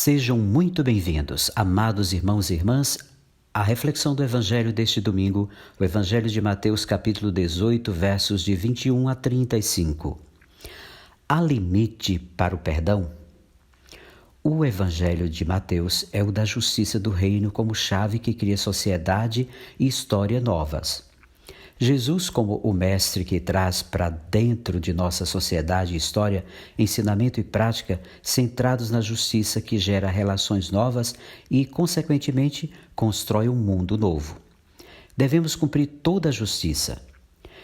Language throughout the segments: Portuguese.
Sejam muito bem-vindos, amados irmãos e irmãs, à reflexão do Evangelho deste domingo, o Evangelho de Mateus, capítulo 18, versos de 21 a 35. Há limite para o perdão? O Evangelho de Mateus é o da justiça do reino como chave que cria sociedade e história novas. Jesus, como o mestre que traz para dentro de nossa sociedade e história ensinamento e prática centrados na justiça que gera relações novas e, consequentemente, constrói um mundo novo. Devemos cumprir toda a justiça.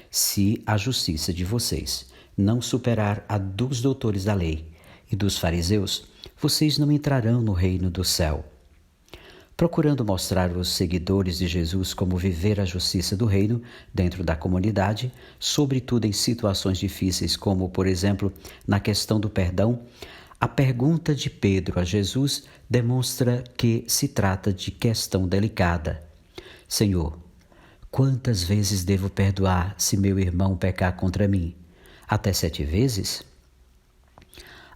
Se a justiça de vocês não superar a dos doutores da lei e dos fariseus, vocês não entrarão no reino do céu. Procurando mostrar aos seguidores de Jesus como viver a justiça do reino dentro da comunidade, sobretudo em situações difíceis como, por exemplo, na questão do perdão, a pergunta de Pedro a Jesus demonstra que se trata de questão delicada. Senhor, quantas vezes devo perdoar se meu irmão pecar contra mim? Até 7 vezes?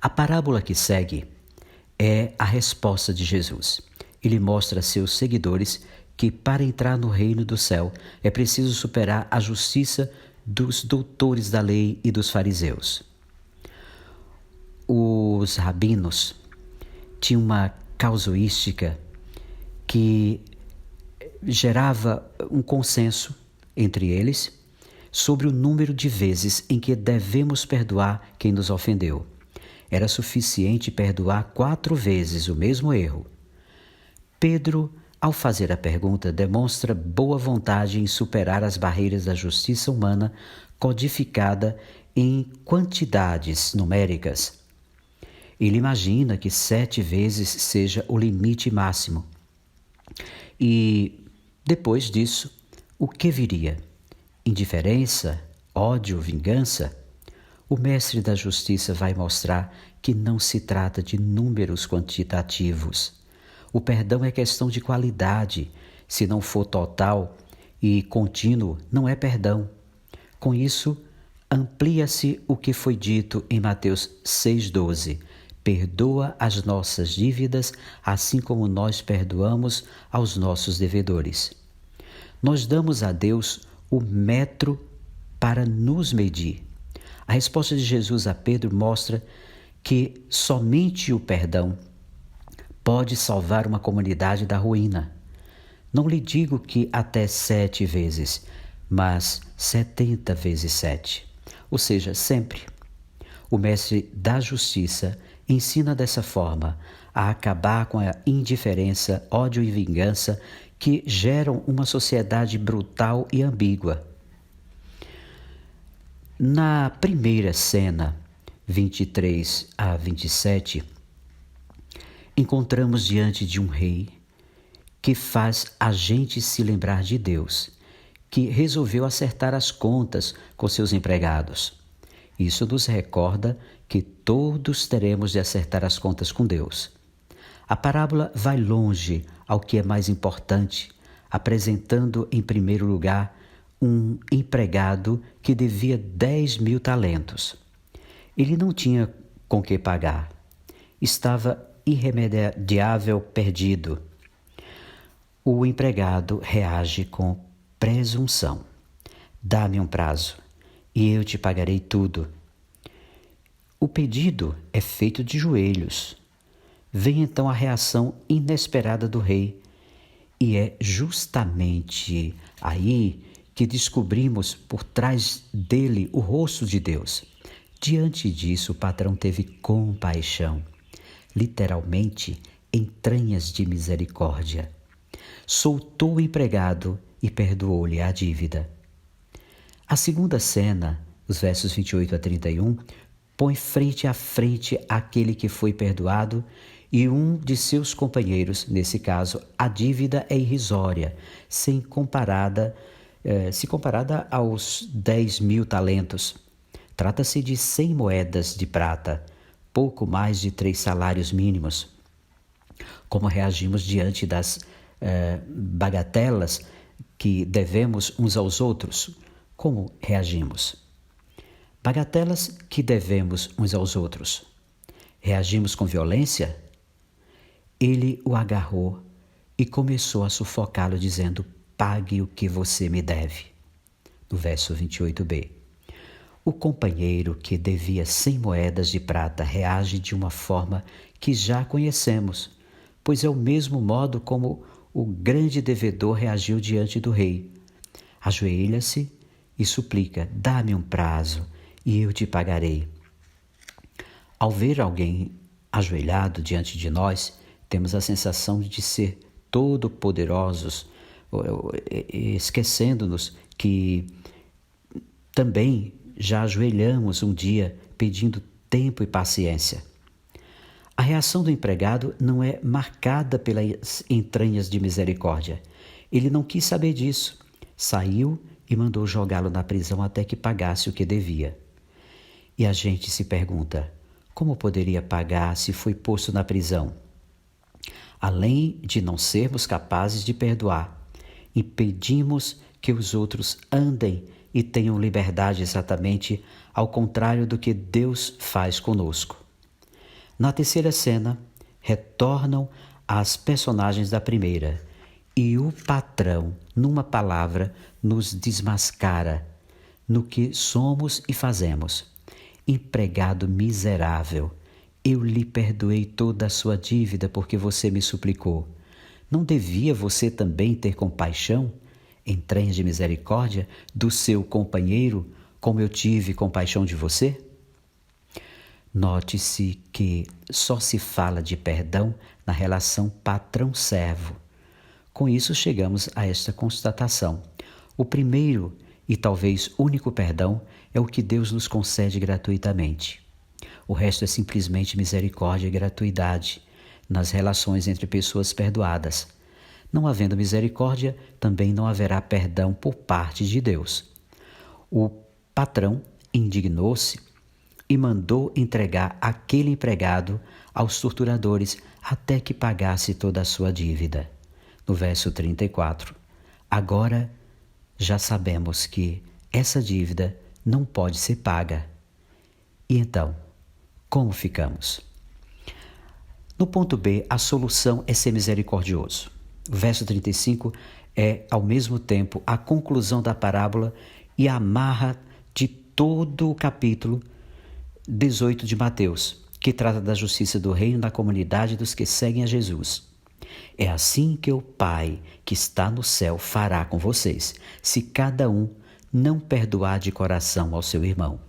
A parábola que segue é a resposta de Jesus. Ele mostra a seus seguidores que para entrar no reino do céu é preciso superar a justiça dos doutores da lei e dos fariseus. Os rabinos tinham uma casuística que gerava um consenso entre eles sobre o número de vezes em que devemos perdoar quem nos ofendeu. Era suficiente perdoar 4 vezes o mesmo erro. Pedro, ao fazer a pergunta, demonstra boa vontade em superar as barreiras da justiça humana codificada em quantidades numéricas. Ele imagina que 7 vezes seja o limite máximo. E, depois disso, o que viria? Indiferença? Ódio? Vingança? O mestre da justiça vai mostrar que não se trata de números quantitativos. O perdão é questão de qualidade. Se não for total e contínuo, não é perdão. Com isso, amplia-se o que foi dito em Mateus 6,12. Perdoa as nossas dívidas, assim como nós perdoamos aos nossos devedores. Nós damos a Deus o metro para nos medir. A resposta de Jesus a Pedro mostra que somente o perdão pode salvar uma comunidade da ruína. Não lhe digo que até 7 vezes, mas 70 vezes 7. Ou seja, sempre. O mestre da justiça ensina dessa forma a acabar com a indiferença, ódio e vingança que geram uma sociedade brutal e ambígua. Na primeira cena, 23 a 27, encontramos diante de um rei que faz a gente se lembrar de Deus, que resolveu acertar as contas com seus empregados. Isso nos recorda que todos teremos de acertar as contas com Deus. A parábola vai longe ao que é mais importante, apresentando em primeiro lugar um empregado que devia 10.000 talentos. Ele não tinha com que pagar. Estava irremediável perdido. O empregado reage com presunção. Dá-me um prazo e eu te pagarei tudo. O pedido é feito de joelhos. Vem então a reação inesperada do rei e é justamente aí que descobrimos por trás dele o rosto de Deus. Diante disso, o patrão teve compaixão. Literalmente, entranhas de misericórdia. Soltou o empregado e perdoou-lhe a dívida. A segunda cena, os versos 28 a 31, põe frente a frente aquele que foi perdoado e um de seus companheiros. Nesse caso, a dívida é irrisória, se comparada aos 10.000 talentos. Trata-se de 100 moedas de prata, pouco mais de 3 salários mínimos. Como reagimos diante das bagatelas que devemos uns aos outros? Como reagimos? Bagatelas que devemos uns aos outros. Reagimos com violência? ele o agarrou e começou a sufocá-lo, dizendo: pague o que você me deve. No verso 28b. O companheiro que devia 100 moedas de prata reage de uma forma que já conhecemos, pois é o mesmo modo como o grande devedor reagiu diante do rei. Ajoelha-se e suplica: dá-me um prazo e eu te pagarei. Ao ver alguém ajoelhado diante de nós, temos a sensação de ser todo-poderosos, esquecendo-nos que também já ajoelhamos um dia pedindo tempo e paciência. A reação do empregado não é marcada pelas entranhas de misericórdia. Ele não quis saber disso. Saiu e mandou jogá-lo na prisão até que pagasse o que devia. E a gente se pergunta: como poderia pagar se foi posto na prisão? Além de não sermos capazes de perdoar, impedimos que os outros andem e tenham liberdade, exatamente ao contrário do que Deus faz conosco. Na terceira cena, retornam as personagens da primeira e o patrão, numa palavra, nos desmascara no que somos e fazemos. Empregado miserável, eu lhe perdoei toda a sua dívida porque você me suplicou. Não devia você também ter compaixão, entranhas de misericórdia, do seu companheiro, como eu tive compaixão de você? Note-se que só se fala de perdão na relação patrão-servo. Com isso, chegamos a esta constatação. O primeiro e talvez único perdão é o que Deus nos concede gratuitamente. O resto é simplesmente misericórdia e gratuidade nas relações entre pessoas perdoadas. Não havendo misericórdia, também não haverá perdão por parte de Deus. O patrão indignou-se e mandou entregar aquele empregado aos torturadores até que pagasse toda a sua dívida. No verso 34, agora já sabemos que essa dívida não pode ser paga. E então, como ficamos? No ponto B, a solução é ser misericordioso. O verso 35 é, ao mesmo tempo, a conclusão da parábola e a amarra de todo o capítulo 18 de Mateus, que trata da justiça do reino na comunidade dos que seguem a Jesus. É assim que o Pai, que está no céu, fará com vocês, se cada um não perdoar de coração ao seu irmão.